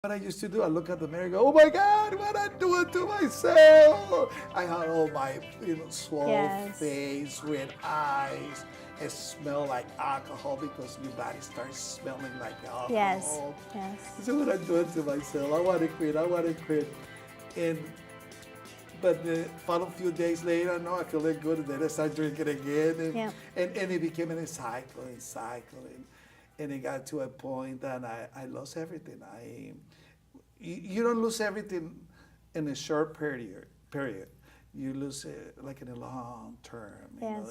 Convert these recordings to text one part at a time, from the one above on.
what I used to do, I look at the mirror and go, oh my God, what I doing to myself? I had all my, swole Yes. face, red eyes. It smelled like alcohol because your body starts smelling like Yes. alcohol. Yes. So what I'm doing to myself, I want to quit, I want to quit. And but the following few days later, no, I feel good, and then I start drinking again, Yeah. and it became a cycle, and it got to a point that I lost everything. You don't lose everything in a short period. You lose it like in a long term. Yes.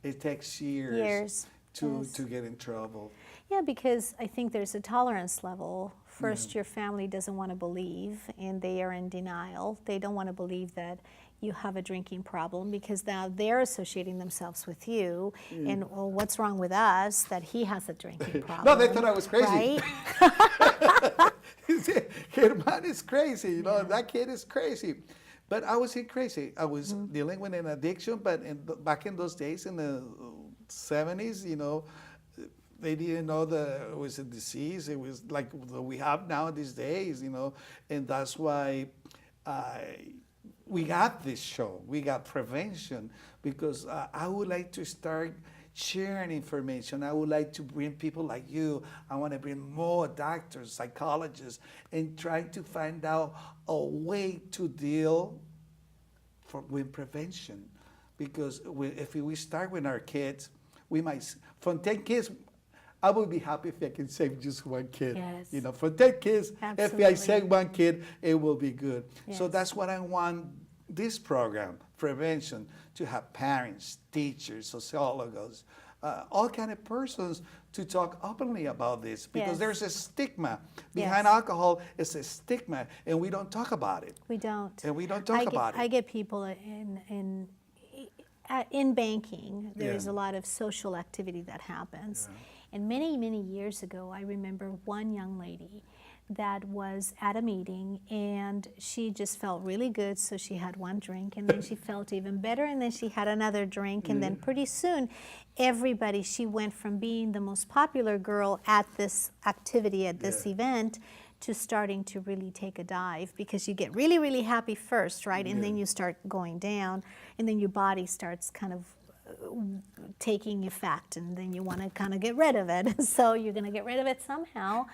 It takes years, Years. to Yes. to get in trouble. Yeah, because I think there's a tolerance level. First, your family doesn't want to believe, and they are in denial. They don't want to believe that you have a drinking problem because now they're associating themselves with you. And well, what's wrong with us that he has a drinking problem? No, they thought I was crazy. Right? Germán is crazy, that kid is crazy. But I wasn't crazy. I was dealing with an addiction, but back in those days, in the 70s, they didn't know that it was a disease. It was like we have now these days, and that's why we got this show. We got prevention because I would like to start sharing information. I would like to bring people like you. I want to bring more doctors, psychologists, and try to find out a way to deal with prevention. Because if we start with our kids, we might, from 10 kids, I would be happy if I can save just one kid. Yes. From 10 kids, if I Absolutely. save one kid, it will be good. So Yes. that's what I want this program, prevention, to have parents, teachers, sociologists, all kind of persons to talk openly about this because Yes. there's a stigma behind Yes. alcohol. It's a stigma, and we don't talk about it. We don't. And we don't talk about it. I get people in banking. There's Yeah. a lot of social activity that happens. And many, many years ago, I remember one young lady that was at a meeting and she just felt really good, so she had one drink and then she felt even better and then she had another drink and then pretty soon she went from being the most popular girl at this activity, at this event, to starting to really take a dive because you get really, really happy first, right? And then you start going down and then your body starts kind of taking effect and then you want to kind of get rid of it. So you're going to get rid of it somehow.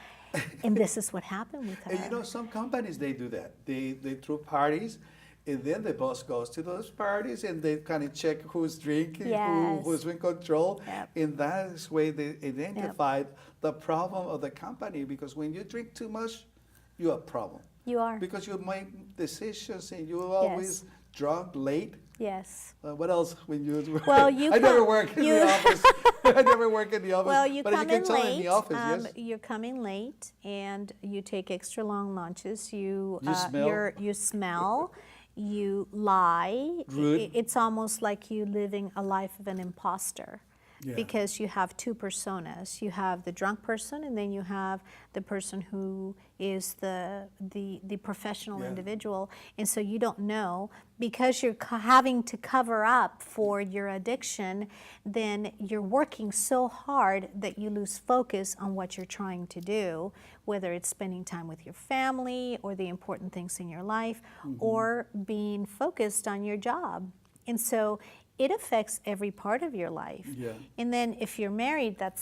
And this is what happened with her. And some companies, they do that. They throw parties, and then the boss goes to those parties and they kind of check who's drinking, Yes. who's in control. Yep. In that way, they identified the problem of the company because when you drink too much, you have a problem. You are. Because you make decisions and you're always drunk, late. Yes. What else when you? Well, you I never come- work in you- the office. I never work in the office. Well, you but come you can in tell late. in the office, yes. You're coming late, and you take extra long lunches. You smell. you smell. You lie. Rude. It's almost like you living a life of an imposter. Yeah. Because you have two personas. You have the drunk person, and then you have the person who is the professional Yeah. individual. And so you don't know, because you're having to cover up for your addiction, then you're working so hard that you lose focus on what you're trying to do, whether it's spending time with your family or the important things in your life, or being focused on your job. And so it affects every part of your life. Yeah. And then if you're married, that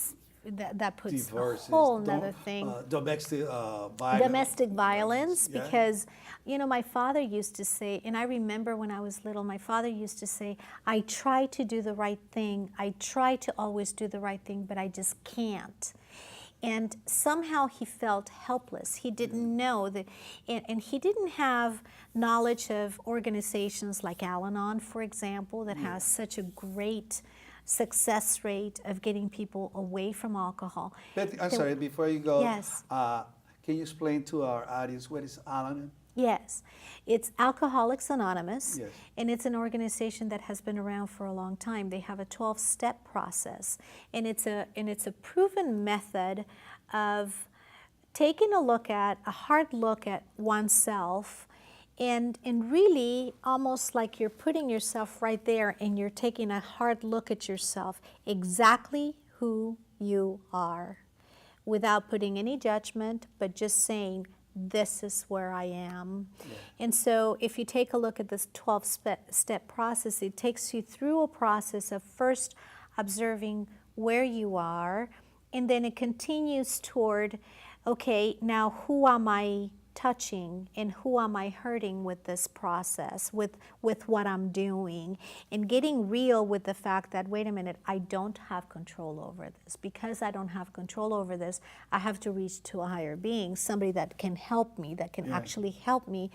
puts Divorces, a whole nother thing. domestic violence. Domestic violence, Yeah. because my father used to say, and I remember when I was little, my father used to say, I try to do the right thing, I try to always do the right thing, but I just can't. And somehow he felt helpless. He didn't know that, and he didn't have knowledge of organizations like Al-Anon, for example, that has such a great success rate of getting people away from alcohol. But, I'm sorry, before you go, Yes. Can you explain to our audience what is Al-Anon? Yes, it's Alcoholics Anonymous, Yes. and it's an organization that has been around for a long time. They have a 12-step process, and it's a proven method of taking a hard look at oneself, and really almost like you're putting yourself right there, and you're taking a hard look at yourself, exactly who you are, without putting any judgment, but just saying, this is where I am. And so if you take a look at this 12-step process, it takes you through a process of first observing where you are, and then it continues toward, okay, now who am I touching and who am I hurting with this process, with what I'm doing, and getting real with the fact that, wait a minute, I don't have control over this. Because I don't have control over this, I have to reach to a higher being, somebody that can help me, that can actually help me,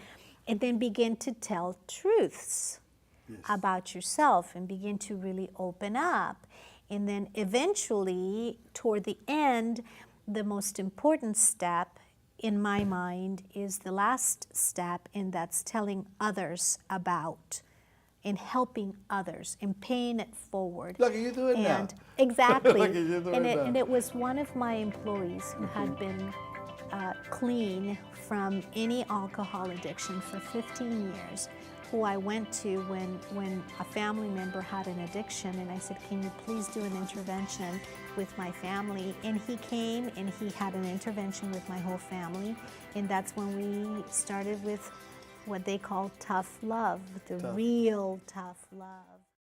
and then begin to tell truths about yourself and begin to really open up. And then eventually, toward the end, the most important step in my mind is the last step, and that's telling others about and helping others and paying it forward. Look, you do it now. And exactly. Look, you do it now. And it was one of my employees who had been clean from any alcohol addiction for 15 years, who I went to when a family member had an addiction, and I said, can you please do an intervention with my family? And he came and he had an intervention with my whole family, and that's when we started with what they call tough love, the real tough love.